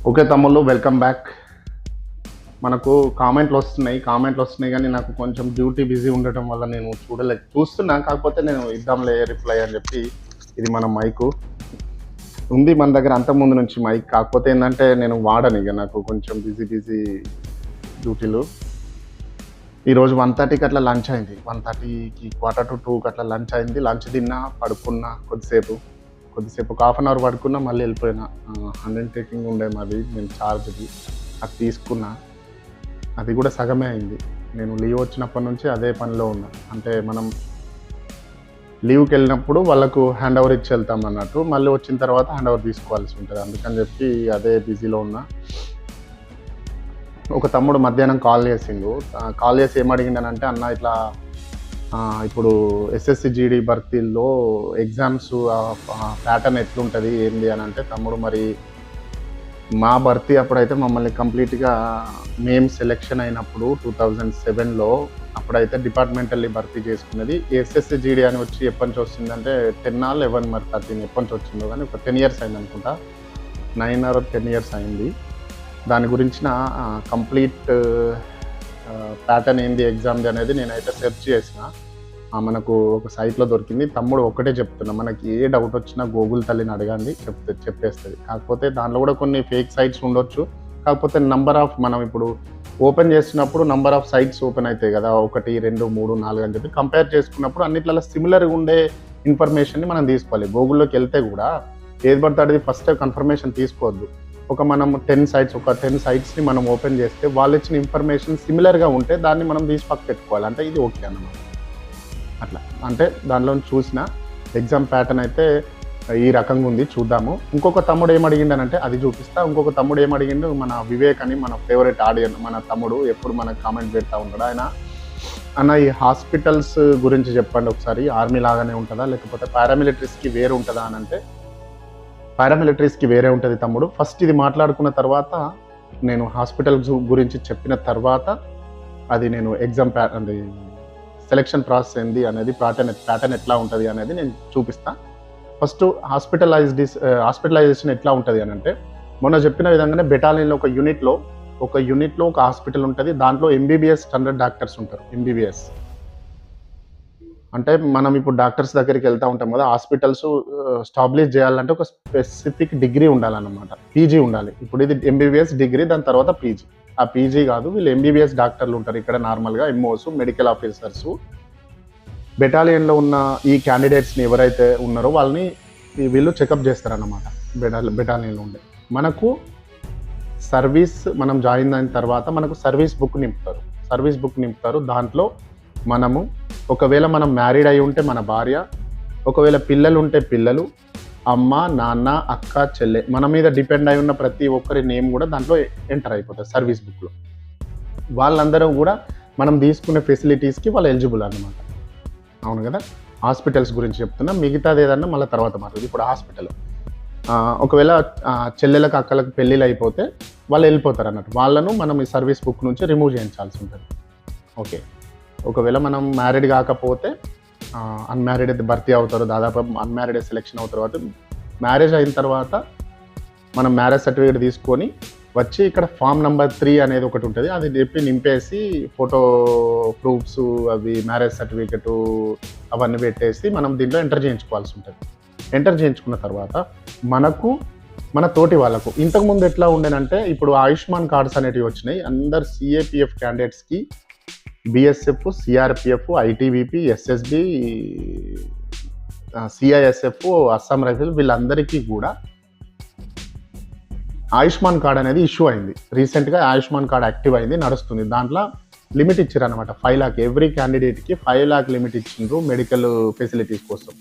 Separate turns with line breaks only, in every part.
Okay తమ్ముళ్ళు, welcome back. మనకు కామెంట్లు వస్తున్నాయి కానీ నాకు కొంచెం డ్యూటీ బిజీ ఉండటం వల్ల నేను చూస్తున్నా. కాకపోతే నేను ఇద్దాంలే రిప్లై అని చెప్పి, ఇది మన మైకు ఉంది మన దగ్గర అంతకుముందు నుంచి మైక్. కాకపోతే ఏంటంటే నేను వాడను, ఇక నాకు కొంచెం బిజీ డ్యూటీలు. ఈరోజు 1:30కి అట్లా లంచ్ అయింది. 1:30కి 1:45కి అట్లా లంచ్ అయింది. లంచ్ తిన్నా, పడుకున్నా కొద్దిసేపు ఒక హాఫ్ అన్ అవర్ పడుకున్నా, మళ్ళీ వెళ్ళిపోయినా. హండ్రెడ్ టేకింగ్ ఉండే మాది, నేను ఛార్జ్ది అది తీసుకున్నా. అది కూడా సగమే అయింది. నేను లీవ్ వచ్చినప్పటి నుంచి అదే పనిలో ఉన్నా. అంటే మనం లీవ్కి వెళ్ళినప్పుడు వాళ్ళకు హ్యాండ్ ఓవర్ ఇచ్చి వెళ్తాం అన్నట్టు, మళ్ళీ వచ్చిన తర్వాత హ్యాండ్ ఓవర్ తీసుకోవాల్సి ఉంటుంది. అందుకని చెప్పి అదే బిజీలో ఉన్నా. ఒక తమ్ముడు మధ్యాహ్నం కాల్ చేసి ఏమడిగిండనంటే, అన్న ఇట్లా ఇప్పుడు ఎస్ఎస్సి జీడీ భర్తీల్లో ఎగ్జామ్స్ ప్యాటర్న్ ఎట్లుంటుంది ఏంది అని అంటే, తమ్ముడు మరి మా భర్తీ అప్పుడైతే మమ్మల్ని కంప్లీట్గా మేము సెలెక్షన్ అయినప్పుడు 2007లో అప్పుడైతే డిపార్ట్మెంటల్లీ భర్తీ చేసుకున్నది. ఎస్ఎస్సి జీడీ అని వచ్చి ఎప్పటి నుంచి వస్తుందంటే 10 or 11 మరి 13 ఎప్పటి నుంచి వచ్చిందో కానీ ఒక 10 years అయింది అనుకుంటా, 9 or 10 years అయింది. దాని గురించిన కంప్లీట్ ప్యాటర్న్ ఏంది ఎగ్జామ్ది అనేది నేనైతే సెర్చ్ చేసిన. మనకు ఒక సైట్లో దొరికింది. తమ్ముడు ఒకటే చెప్తున్నా, మనకి ఏ డౌట్ వచ్చినా గూగుల్ తల్లిని అడగండి, చెప్పేస్తుంది. కాకపోతే దాంట్లో కూడా కొన్ని ఫేక్ సైట్స్ ఉండొచ్చు. కాకపోతే మనం ఇప్పుడు ఓపెన్ చేసినప్పుడు నంబర్ ఆఫ్ సైట్స్ ఓపెన్ అవుతాయి కదా, 1, 2, 3, 4 అని చెప్పి కంపేర్ చేసుకున్నప్పుడు అన్నిట్లలో సిమిలర్గా ఉండే ఇన్ఫర్మేషన్ని మనం తీసుకోవాలి. గూగుల్లోకి వెళ్తే కూడా ఏది పడితే అది ఫస్ట్ కన్ఫర్మేషన్ తీసుకోవద్దు. మనం 10 సైట్స్ని మనం ఓపెన్ చేస్తే వాళ్ళు ఇచ్చిన ఇన్ఫర్మేషన్ సిమిలర్గా ఉంటే దాన్ని మనం తీసి పక్క పెట్టుకోవాలి. అంటే ఇది ఓకే అన్నమాట. అట్లా అంటే దానిలో చూసిన ఎగ్జామ్ ప్యాటర్న్ అయితే ఈ రకంగా ఉంది, చూద్దాము. ఇంకొక తమ్ముడు ఏమడిగిండనంటే అది చూపిస్తా. ఇంకొక తమ్ముడు ఏమడిగిండు, మన వివేక్ అని, మన ఫేవరెట్ ఆడియన్, మన తమ్ముడు ఎప్పుడు మనకు కామెంట్ పెడతా ఉంటాడు. ఆయన, అన్న ఈ హాస్పిటల్స్ గురించి చెప్పండి ఒకసారి, ఆర్మీ లాగానే ఉంటుందా లేకపోతే పారామిలిటరీస్కి వేరే ఉంటుందా అని అంటే, పారామిలిటరీస్కి వేరే ఉంటుంది తమ్ముడు. ఫస్ట్ ఇది మాట్లాడుకున్న తర్వాత, నేను హాస్పిటల్స్ గురించి చెప్పిన తర్వాత అది నేను ఎగ్జామ్ సెలెక్షన్ ప్రాసెస్ ఏంది అనేది, ప్యాటర్న్ ఎట్లా ఉంటుంది అనేది నేను చూపిస్తా. ఫస్ట్ హాస్పిటలైజేషన్ ఎట్లా ఉంటుంది అని అంటే, మొన్న చెప్పిన విధంగానే బెటాలియన్లో ఒక యూనిట్లో ఒక హాస్పిటల్ ఉంటుంది. దాంట్లో ఎంబీబీఎస్ స్టాండర్డ్ డాక్టర్స్ ఉంటారు. ఎంబీబీఎస్ అంటే మనం ఇప్పుడు డాక్టర్స్ దగ్గరికి వెళ్తూ ఉంటాం కదా, హాస్పిటల్స్ స్టాబ్లిష్ చేయాలంటే ఒక స్పెసిఫిక్ డిగ్రీ ఉండాలన్నమాట, పీజీ ఉండాలి. ఇప్పుడు ఇది ఎంబీబీఎస్ డిగ్రీ, దాని తర్వాత పీజీ. ఆ పీజీ కాదు, వీళ్ళు ఎంబీబీఎస్ డాక్టర్లు ఉంటారు ఇక్కడ నార్మల్గా, ఎంఓస్, మెడికల్ ఆఫీసర్స్. బెటాలియన్లో ఉన్న ఈ క్యాండిడేట్స్ని ఎవరైతే ఉన్నారో వాళ్ళని వీళ్ళు చెకప్ చేస్తారన్నమాట. బెటాలియన్లో ఉండే మనకు మనం జాయిన్ అయిన తర్వాత మనకు సర్వీస్ బుక్ నింపుతారు. దాంట్లో మనము ఒకవేళ మనం మ్యారీడ్ అయి ఉంటే మన భార్య, ఒకవేళ పిల్లలు ఉంటే పిల్లలు, అమ్మ, నాన్న, అక్క, చెల్లె, మన మీద డిపెండ్ అయి ఉన్న ప్రతి ఒక్కరి నేమ్ కూడా దాంట్లో ఎంటర్ అయిపోతుంది సర్వీస్ బుక్లో. వాళ్ళందరూ కూడా మనం తీసుకునే ఫెసిలిటీస్కి వాళ్ళు ఎలిజిబుల్ అన్నమాట. అవును కదా. హాస్పిటల్స్ గురించి చెప్తున్నా, మిగతాది ఏదన్నా మళ్ళీ తర్వాత మాట్లాడుతుంది. ఇప్పుడు హాస్పిటల్, ఒకవేళ చెల్లెలకు, అక్కలకు పెళ్ళిళ్ళు అయిపోతే వాళ్ళు వెళ్ళిపోతారు అన్నట్టు. వాళ్ళను మనం ఈ సర్వీస్ బుక్ నుంచి రిమూవ్ చేయించాల్సి ఉంటుంది. ఓకే. ఒకవేళ మనం మ్యారీడ్ కాకపోతే అన్మ్యారీడ్ అయితే భర్తీ అవుతారు, దాదాపు అన్మ్యారీడ్ సెలెక్షన్ అవుతారు. కాబట్టి మ్యారేజ్ అయిన తర్వాత మనం మ్యారేజ్ సర్టిఫికేట్ తీసుకొని వచ్చి ఇక్కడ ఫామ్ నెంబర్ 3 అనేది ఒకటి ఉంటుంది, అది చెప్పి నింపేసి ఫోటో ప్రూఫ్స్, అవి మ్యారేజ్ సర్టిఫికేటు అవన్నీ పెట్టేసి మనం దీంట్లో ఎంటర్ చేయించుకోవాల్సి ఉంటుంది. ఎంటర్ చేయించుకున్న తర్వాత మనకు, మన తోటి వాళ్ళకు, ఇంతకుముందు ఎట్లా ఉండేనంటే, ఇప్పుడు ఆయుష్మాన్ కార్డ్స్ అనేటివి వచ్చినాయి. అందరు సిఏపిఎఫ్ క్యాండిడేట్స్కి, BSF, CRPF, ITBP, SSB, CISF, Assam rifle, వీళ్ళందరికీ కూడా ఆయుష్మాన్ కార్డ్ అనేది ఇష్యూ అయింది. రీసెంట్గా ఆయుష్మాన్ కార్డ్ యాక్టివ్ అయింది, నడుస్తుంది. దాంట్లో లిమిట్ ఇచ్చారు అనమాట, 5 lakh. ఎవ్రీ క్యాండిడేట్కి 5 lakh లిమిట్ ఇచ్చిండ్రు మెడికల్ ఫెసిలిటీస్ కోసం.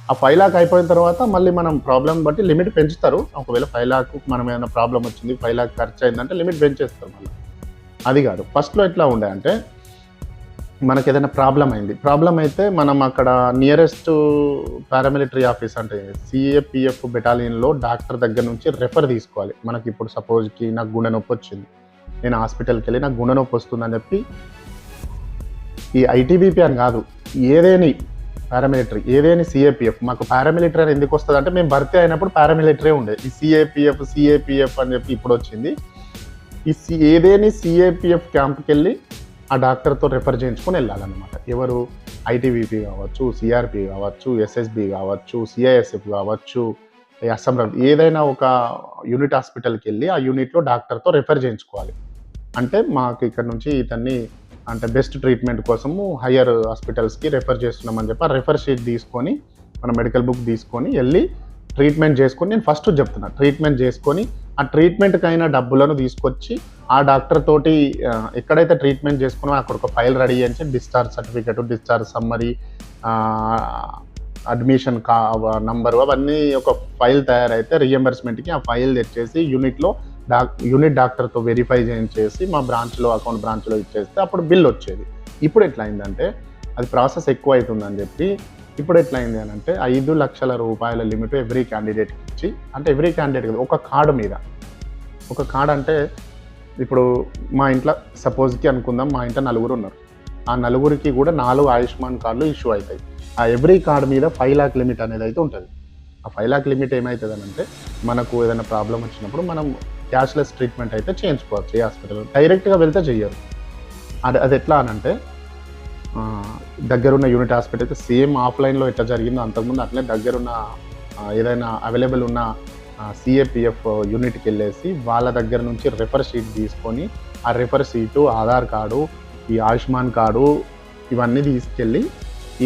ఆ 5 lakh అయిపోయిన తర్వాత మళ్ళీ మనం ప్రాబ్లం బట్టి లిమిట్ పెంచుతారు. ఒకవేళ 5 lakh మనం ఏమైనా ప్రాబ్లం వచ్చింది, 5 lakh ఖర్చు అయిందంటే లిమిట్ పెంచేస్తారు మళ్ళీ. అది కాదు, ఫస్ట్లో ఎట్లా ఉండే అంటే, మనకి ఏదైనా ప్రాబ్లం అయితే మనం అక్కడ నియరెస్ట్ పారామిలిటరీ ఆఫీస్ అంటే సిఏపిఎఫ్ బెటాలియన్లో డాక్టర్ దగ్గర నుంచి రెఫర్ తీసుకోవాలి. మనకి ఇప్పుడు సపోజ్కి నాకు గుండె నొప్పి వచ్చింది, నేను హాస్పిటల్కి వెళ్ళి నాకు గుండె నొప్పి వస్తుందని చెప్పి, ఈ ఐటీబీపీ అని కాదు, ఏదేని పారామిలిటరీ ఏదేని సిఏపిఎఫ్. మాకు పారామిలిటరీ అని ఎందుకు వస్తుంది అంటే మేము భర్తీ అయినప్పుడు పారామిలిటరీ ఉండేది. ఈ సిఏపిఎఫ్ అని చెప్పి ఇప్పుడు వచ్చింది. ఏదేని సిఏపిఎఫ్ క్యాంప్కి వెళ్ళి ఆ డాక్టర్తో రెఫర్ చేయించుకొని వెళ్ళాలన్నమాట. ఎవరు ఐటీబీపీ కావచ్చు, సిఆర్పి కావచ్చు, ఎస్ఎస్బి కావచ్చు, సిఐఎస్ఎఫ్ కావచ్చు, అస్సాం ఏదైనా ఒక యూనిట్ హాస్పిటల్కి వెళ్ళి ఆ యూనిట్లో డాక్టర్తో రెఫర్ చేయించుకోవాలి. అంటే మాకు ఇక్కడ నుంచి ఇతన్ని అంటే బెస్ట్ ట్రీట్మెంట్ కోసము హయ్యర్ హాస్పిటల్స్కి రెఫర్ చేస్తున్నామని చెప్పి ఆ రెఫర్ షీట్ తీసుకొని మన మెడికల్ బుక్ తీసుకొని వెళ్ళి ట్రీట్మెంట్ చేసుకొని, నేను ఫస్ట్ చెప్తున్నా, ట్రీట్మెంట్ చేసుకొని ఆ ట్రీట్మెంట్కి అయిన డబ్బులను తీసుకొచ్చి ఆ డాక్టర్ తోటి ఎక్కడైతే ట్రీట్మెంట్ చేసుకున్నామో అక్కడ ఒక ఫైల్ రెడీ చేయించి discharge certificate, discharge summary, admission number అవన్నీ ఒక ఫైల్ తయారైతే రీఎంబర్స్మెంట్కి ఆ ఫైల్ తెచ్చేసి యూనిట్ డాక్టర్తో వెరిఫై చేయించేసి మా అకౌంట్ బ్రాంచ్లో ఇచ్చేస్తే అప్పుడు బిల్ వచ్చేది. ఇప్పుడు ఎట్లా అయిందంటే అది ప్రాసెస్ ఎక్కువ అవుతుందని చెప్పి ఇప్పుడు ఎట్లా అయింది అని అంటే 5 లక్షల రూపాయల లిమిట్ ఎవ్రీ క్యాండిడేట్కి ఇచ్చి, అంటే ఎవ్రీ క్యాండిడేట్ కదా ఒక కార్డు మీద, ఒక కార్డు అంటే ఇప్పుడు మా ఇంట్లో సపోజ్కి అనుకుందాం మా ఇంట్లో 4 ఉన్నారు. ఆ 4కి కూడా 4 ఆయుష్మాన్ కార్డులు ఇష్యూ అవుతాయి. ఆ ఎవ్రీ కార్డు మీద 5 లాక్ లిమిట్ అనేది అయితే ఉంటుంది. ఆ 5 లాక్ లిమిట్ ఏమవుతుంది అని అంటే మనకు ఏదైనా ప్రాబ్లం వచ్చినప్పుడు మనం క్యాష్లెస్ ట్రీట్మెంట్ అయితే చేయించుకోవచ్చు. ఏ హాస్పిటల్ డైరెక్ట్గా వెళ్తే చెయ్యరు. అది ఎట్లా అనంటే దగ్గరున్న యూనిట్ హాస్పిటల్ అయితే సేమ్ ఆఫ్లైన్లో ఎట్లా జరిగిందో అంతకుముందు అట్లనే దగ్గరున్న ఏదైనా అవైలబుల్ ఉన్న సిఏపిఎఫ్ యూనిట్కి వెళ్ళేసి వాళ్ళ దగ్గర నుంచి రెఫర్ షీట్ తీసుకొని ఆ రెఫర్ షీటు, ఆధార్ కార్డు, ఈ ఆయుష్మాన్ కార్డు ఇవన్నీ తీసుకెళ్ళి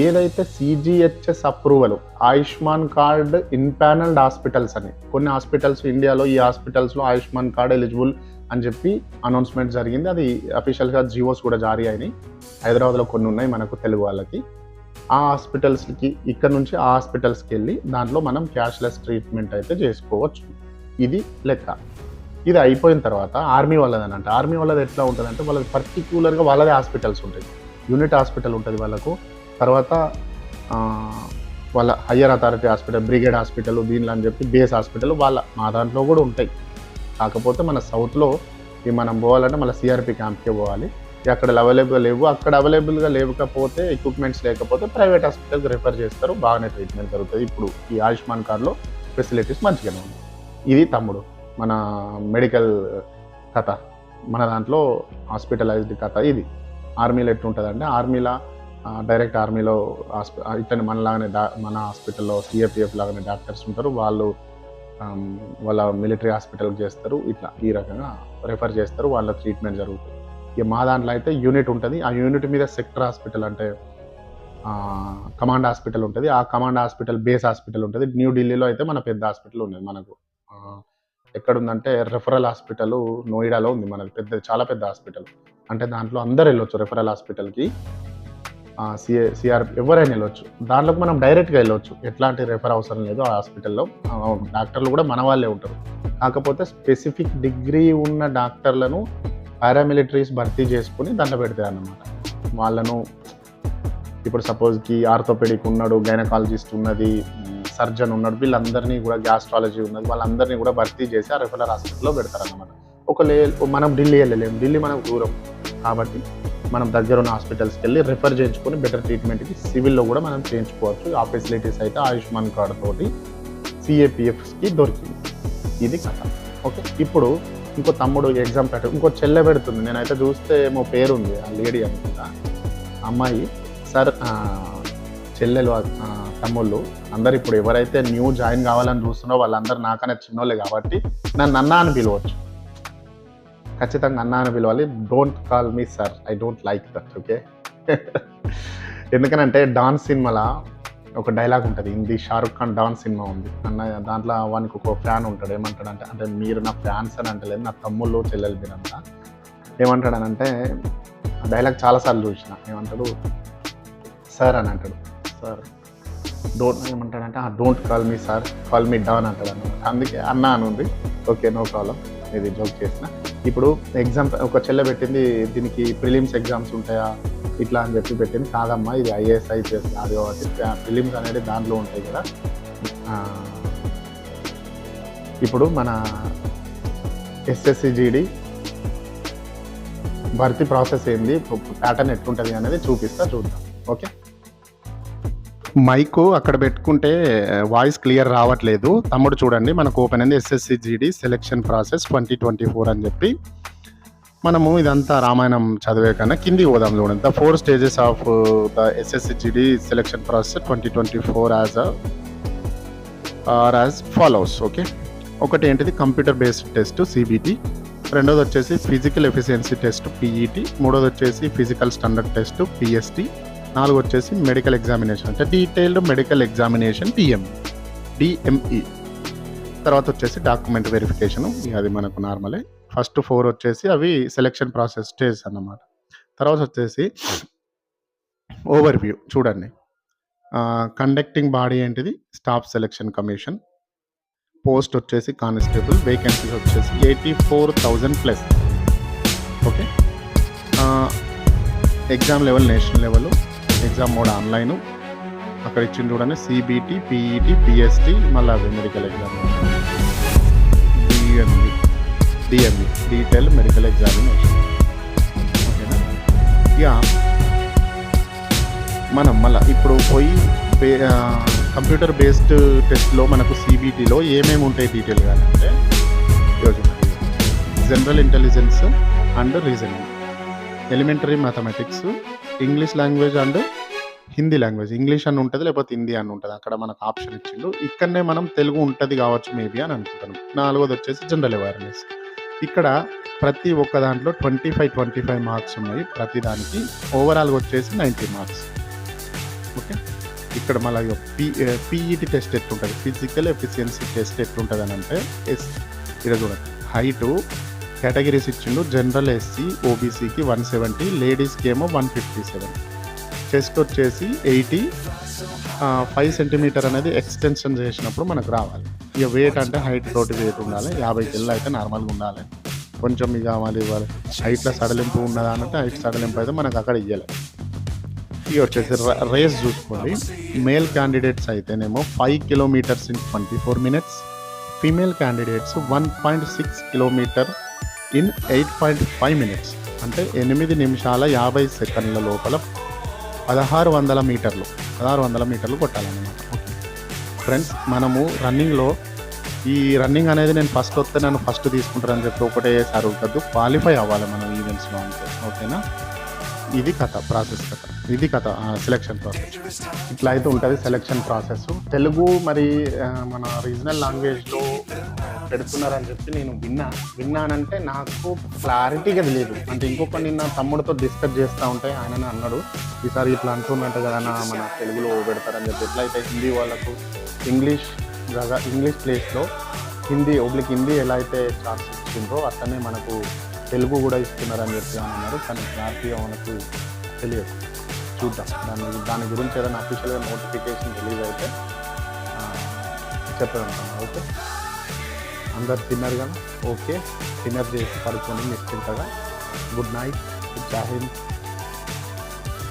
ఏదైతే CGHS approval Ayushman card empanelled hospitals అని కొన్ని హాస్పిటల్స్ ఇండియాలో ఈ హాస్పిటల్స్లో ఆయుష్మాన్ కార్డ్ ఎలిజిబుల్ అని చెప్పి అనౌన్స్మెంట్ జరిగింది. అది అఫీషియల్గా జియోస్ కూడా జారీ అయినాయి. హైదరాబాద్లో కొన్ని ఉన్నాయి మనకు తెలుగు వాళ్ళకి. ఆ హాస్పిటల్స్కి ఇక్కడ నుంచి ఆ హాస్పిటల్స్కి వెళ్ళి దాంట్లో మనం క్యాష్లెస్ ట్రీట్మెంట్ అయితే చేసుకోవచ్చు. ఇది లెక్క. ఇది అయిపోయిన తర్వాత ఆర్మీ వాళ్ళదనంటే ఆర్మీ వాళ్ళది ఎట్లా ఉంటుందంటే వాళ్ళది పర్టిక్యులర్గా వాళ్ళదే హాస్పిటల్స్ ఉంటాయి. యూనిట్ హాస్పిటల్ ఉంటుంది వాళ్ళకు. తర్వాత వాళ్ళ higher authority hospital, brigade hospital, దీనిలో అని చెప్పి బేస్ హాస్పిటల్ మా దాంట్లో కూడా ఉంటాయి. కాకపోతే మన సౌత్లో మనం పోవాలంటే మళ్ళీ సిఆర్పి క్యాంప్కే పోవాలి. అక్కడ అవైలబుల్గా లేవు. అక్కడ అవైలబుల్గా లేకపోతే ఎక్విప్మెంట్స్ లేకపోతే ప్రైవేట్ హాస్పిటల్కి రిఫర్ చేస్తారు. బాగానే ట్రీట్మెంట్ జరుగుతుంది. ఇప్పుడు ఈ ఆయుష్మాన్ కార్డులో ఫెసిలిటీస్ మంచిగానే ఉన్నాయి. ఇది తమ్ముడు మన మెడికల్ కథ. మన దాంట్లో హాస్పిటలైజ్డ్ కథ ఇది. ఆర్మీలో ఎట్లుంటుందంటే ఆర్మీలో డైరెక్ట్ ఆర్మీలో ఇట్లా మనలాగానే మన హాస్పిటల్లో సిఏపిఎఫ్ లాగానే డాక్టర్స్ ఉంటారు. వాళ్ళ మిలిటరీ హాస్పిటల్కి చేస్తారు. ఇట్లా ఈ రకంగా రెఫర్ చేస్తారు. వాళ్ళ ట్రీట్మెంట్ జరుగుతుంది. ఇక మా దాంట్లో అయితే యూనిట్ ఉంటుంది. ఆ యూనిట్ మీద సెక్టర్ హాస్పిటల్ అంటే కమాండ్ హాస్పిటల్ ఉంటుంది. ఆ కమాండ్ హాస్పిటల్ బేస్ హాస్పిటల్ ఉంటుంది. న్యూఢిల్లీలో అయితే మన పెద్ద హాస్పిటల్ ఉంది. మనకు ఎక్కడుందంటే రెఫరల్ హాస్పిటల్ నోయిడాలో ఉంది. మనది చాలా పెద్ద హాస్పిటల్. అంటే దాంట్లో అందరు వెళ్ళొచ్చు రెఫరల్ హాస్పిటల్కి. సిఆర్పి ఎవరైనా వెళ్ళొచ్చు. దాంట్లోకి మనం డైరెక్ట్గా వెళ్ళొచ్చు. ఎట్లాంటి రెఫర్ అవసరం లేదు. ఆ హాస్పిటల్లో డాక్టర్లు కూడా మన వాళ్ళే ఉంటారు. కాకపోతే స్పెసిఫిక్ డిగ్రీ ఉన్న డాక్టర్లను పారామిలిటరీస్ భర్తీ చేసుకుని దాంట్లో పెడతాయి అన్నమాట. వాళ్ళను ఇప్పుడు సపోజ్కి ఆర్థోపెడిక్ ఉన్నాడు, గైనకాలజిస్ట్ ఉన్నది, సర్జన్ ఉన్నాడు, వీళ్ళందరినీ కూడా గ్యాస్ట్రాలజీ ఉన్నది, వాళ్ళందరినీ కూడా భర్తీ చేసి ఆ రెఫరల్ హాస్పిటల్లో పెడతారన్నమాట. మనం ఢిల్లీ వెళ్ళలేము. ఢిల్లీ మనకు దూరం కాబట్టి మనం దగ్గర ఉన్న హాస్పిటల్స్కి వెళ్ళి రెఫర్ చేయించుకొని బెటర్ ట్రీట్మెంట్కి సివిల్లో కూడా మనం చేయించుకోవచ్చు. ఆ ఫెసిలిటీస్ అయితే ఆయుష్మాన్ కార్డు తోటి సిఏపిఎఫ్కి దొరికింది. ఇది కథ. ఓకే. ఇప్పుడు ఇంకో తమ్ముడు ఎగ్జామ్ ఇంకో చెల్లె పెడుతుంది. నేనైతే చూస్తే ఏమో పేరుంది ఆ లేడీ అనుకుంటా. అమ్మాయి సార్ చెల్లెలు తమ్ముళ్ళు అందరు ఇప్పుడు ఎవరైతే న్యూ జాయిన్ కావాలని చూస్తున్నారో వాళ్ళందరూ నాకనే చిన్నోళ్ళే కాబట్టి నన్ను అన్న అని పిలవచ్చు. ఖచ్చితంగా అన్న అని పిలవాలి. Don't call me sir, I don't like that. Okay. ఎందుకనంటే డాన్ సినిమాలో ఒక డైలాగ్ ఉంటుంది హిందీ. షారుఖ్ ఖాన్ డాన్ సినిమా ఉంది అన్న. దాంట్లో వానికి ఒక ఫ్యాన్ ఉంటాడు. ఏమంటాడంటే, అంటే మీరు నా ఫ్యాన్స్ అని అంటలేదు, నా తమ్ముళ్ళు చెల్లెలు మీరంతా. ఏమంటాడనంటే ఆ డైలాగ్ చాలాసార్లు చూసిన. ఏమంటాడు, సార్ అని అంటాడు. సార్ ఏమంటాడంటే don't call me sir, call me don అంటాడు అన్నమాట. అందుకే అన్న అని ఉంది. Okay, no problem. ఇది జోక్ చేసిన. ఇప్పుడు ఎగ్జామ్ ఒక చెల్లె పెట్టింది, దీనికి ప్రిలిమ్స్ ఎగ్జామ్స్ ఉంటాయా ఇట్లా అని చెప్పి పెట్టింది. కాదమ్మా, ఇది ఐఏఎస్ ఐపీఎస్ కాదు కాబట్టి ప్రిలిమ్స్ అనేది దాంట్లో ఉంటాయి కదా. ఇప్పుడు మన ఎస్ఎస్సి జీడీ భర్తీ ప్రాసెస్ ఏంది, ప్యాటర్న్ ఎట్లుంటుంది అనేది చూద్దాం. ఓకే. మైకు అక్కడ పెట్టుకుంటే వాయిస్ క్లియర్ రావట్లేదు. తమ్ముడు చూడండి మనకు ఓపెన్ అయింది ఎస్ఎస్సి జీడీ సెలక్షన్ ప్రాసెస్ 2024 అని చెప్పి. మనము ఇదంతా రామాయణం చదివే కన్నా కిందికి పోదాం చూడండి. The 4 stages of the SSC GD selection process 2024 as follows. Okay, ఒకటి ఏంటిది కంప్యూటర్ బేస్డ్ టెస్ట్ సిబిటి, రెండోది వచ్చేసి ఫిజికల్ ఎఫిషియన్సీ టెస్ట్ పిఈటి, మూడోది వచ్చేసి ఫిజికల్ స్టాండర్డ్ టెస్ట్ పిఎస్టి, నాలుగు వచ్చేసి మెడికల్ ఎగ్జామినేషన్ అంటే డీటెయిల్డ్ మెడికల్ ఎగ్జామినేషన్ డిఎంఈ. తర్వాత వచ్చేసి డాక్యుమెంట్ వెరిఫికేషన్, అది మనకు నార్మలే. ఫస్ట్ 4 వచ్చేసి అవి సెలక్షన్ ప్రాసెస్ స్టేజ్ అన్నమాట. తర్వాత వచ్చేసి ఓవర్ వ్యూ చూడండి. కండక్టింగ్ బాడీ ఏంటిది స్టాఫ్ సెలక్షన్ కమిషన్, పోస్ట్ వచ్చేసి కానిస్టేబుల్, వేకెన్సీస్ వచ్చేసి 84,000+. Okay, exam level national level, exam mode online, అక్కడ ఇచ్చింది చూడండి సిబిటి పిఈటి పిఎస్టి, మళ్ళీ అవి medical exam DME detail medical examination. ఓకేనా, ఇక మనం మళ్ళీ ఇప్పుడు పోయి కంప్యూటర్ బేస్డ్ టెస్ట్లో మనకు సిబిటిలో ఏమేమి ఉంటాయి డీటెయిల్గా అంటే general intelligence and reasoning, elementary mathematics, English language and Hindi language. English అని ఉంటుంది లేకపోతే హిందీ అని ఉంటుంది, అక్కడ మనకు ఆప్షన్ ఇచ్చిండు. ఇక్కడనే మనం తెలుగు ఉంటుంది కావచ్చు మేబీ అని అనుకుంటున్నాం. నాలుగోది వచ్చేసి జనరల్ అవేర్నెస్. ఇక్కడ ప్రతి ఒక్క దాంట్లో 25 మార్క్స్ ఉన్నాయి ప్రతి దానికి. ఓవరాల్గా వచ్చేసి 90 మార్క్స్. ఓకే, ఇక్కడ మళ్ళీ పిఈటి టెస్ట్ ఎట్లుంటుంది, ఫిజికల్ ఎఫిషియన్సీ టెస్ట్ ఎట్లుంటుంది అని అంటే ఇక్కడ చూడండి హైటు కేటగిరీస్ ఇచ్చిండు. జనరల్ ఎస్సీ ఓబీసీకి 170, లేడీస్కి ఏమో 157. చెస్ట్ వచ్చేసి 80, 5 సెంటీమీటర్ అనేది ఎక్స్టెన్షన్ చేసినప్పుడు మనకు రావాలి. ఇక వెయిట్ అంటే హైట్ తోటి వెయిట్ ఉండాలి, 50 కిలో అయితే నార్మల్గా ఉండాలి. కొంచెం ఇక మళ్ళీ ఇవ్వాలి హైట్లో సడలింపు ఉన్నదా అంటే హైట్ సడలింపు అయితే మనకు అక్కడ ఇవ్వాలి. ఇక వచ్చేసి రేస్ చూసుకోండి. మేల్ క్యాండిడేట్స్ అయితేనేమో 5 kilometres in 24 minutes, female candidates 1.6 kilometre in 8.5 minutes, అంటే 8 నిమిషాల 50 సెకండ్ల లోపల 1600 మీటర్లు కొట్టాలన్నమాట. ఓకే ఫ్రెండ్స్, మనము రన్నింగ్లో ఈ రన్నింగ్ అనేది నేను ఫస్ట్ వస్తే నన్ను ఫస్ట్ తీసుకుంటారని చెప్పి ఒకటే అడుగుతుంది, క్వాలిఫై అవ్వాలి మనం ఈవెంట్స్లో అంటే. ఓకేనా, ఇది కథ సెలక్షన్ ప్రాసెస్. ఇట్లా అయితే ఉంటుంది సెలక్షన్ ప్రాసెస్. తెలుగు మరి మన రీజనల్ లాంగ్వేజ్లో పెడుతున్నారని చెప్పి నేను విన్నానంటే నాకు క్లారిటీగా తెలియదు. అంటే ఇంకొక నిన్న తమ్ముడితో డిస్కస్ చేస్తూ ఉంటే ఆయన అన్నాడు ఈసారి ఇట్లా అంటున్నట్టు కదా మన తెలుగులో పెడతారని చెప్పి. ఎట్లయితే హిందీ వాళ్ళకు ఇంగ్లీష్ ప్లేస్లో హిందీ ఎలా అయితే ఛాన్స్ ఇచ్చిందో అట్లనే మనకు తెలుగు కూడా ఇస్తున్నారని చెప్పి అన్నారు. కానీ క్లారిటీగా మనకు తెలియదు. చూద్దాం దాని గురించి ఏదైనా అఫీషియల్గా నోటిఫికేషన్ రిలీజ్ అయితే చెప్పాను. ఓకే, అందరు తిన్నారు కదా, ఓకే డిన్నర్ చేసి పడుకొని నిశ్చింతగా. గుడ్ నైట్, జై హింద్.